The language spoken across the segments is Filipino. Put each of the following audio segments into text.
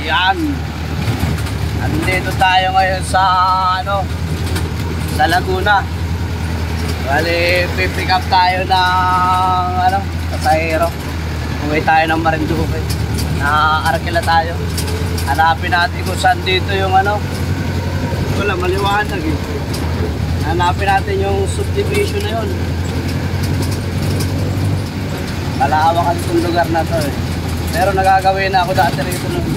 Yan. Andito tayo ngayon sa sa Laguna. Bali, pipick up tayo ng pasahero. Umuwi tayo ng Marinduque. Nakakarakyala tayo. Hanapin natin kung saan dito yung wala, maliwanag eh. Hanapin natin yung subdivision na yun. Kalaawakan itong lugar na to eh. Pero nagagawin na ako dati rito nun.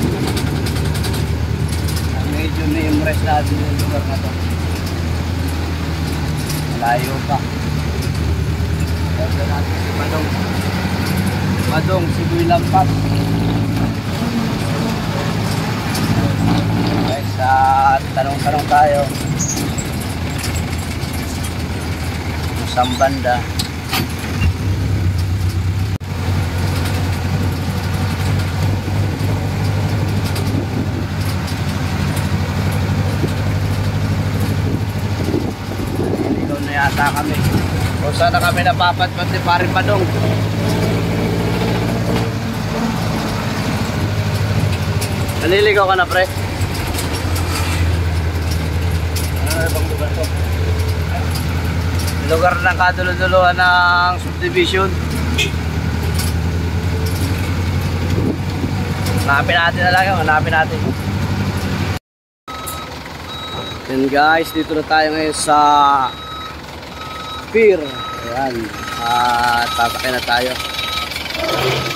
Medyo na-impress natin yung lugar na to. Malayo pa. Gawin natin si Madong, Sibuy Lampas. Guys, tanong-tanong tayo. Saan banda? Yata kami. O sana kami napapatpat ni Paring Padong. Naliligaw ka na, pre? Ano bang lugar to? Lugar ng kadulo-duluhan ng subdivision. Hanapin natin na lang yun. Hanapin natin. And guys, dito na tayo ngayon sa pier. Ayan. At sasakay na tayo.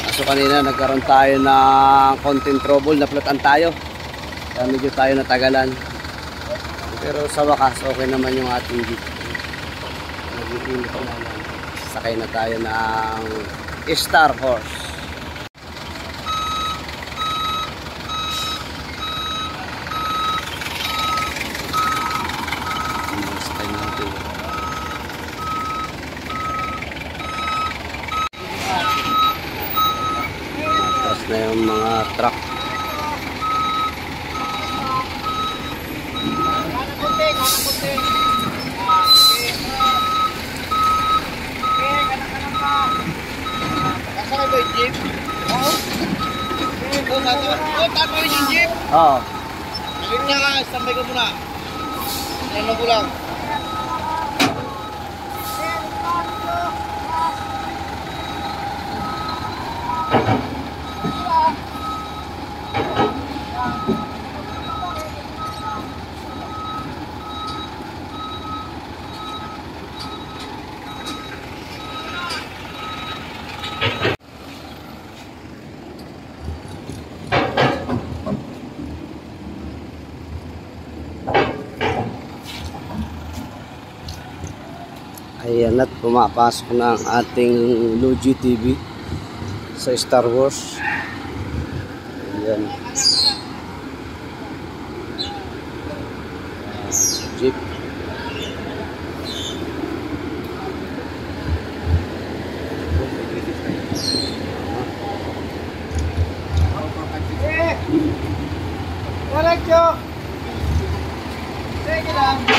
Kaso kanina nagkaroon tayo ng konting trouble. Naplutan tayo. Kaya medyo tayo natagalan. Pero sa wakas okay naman yung ating jeep. Sakay na tayo ng Star Horse. Na yung mga truck. Kasakay ba yung jeep? Oo. Tatawin yung jeep? Oo. Sabihin niya ka, standby ka muna. Ano ko lang. Ayan at pumapasok na ang ating Logi TV sa Star Wars. Ayan. Jeep. Diretso! Sige lang.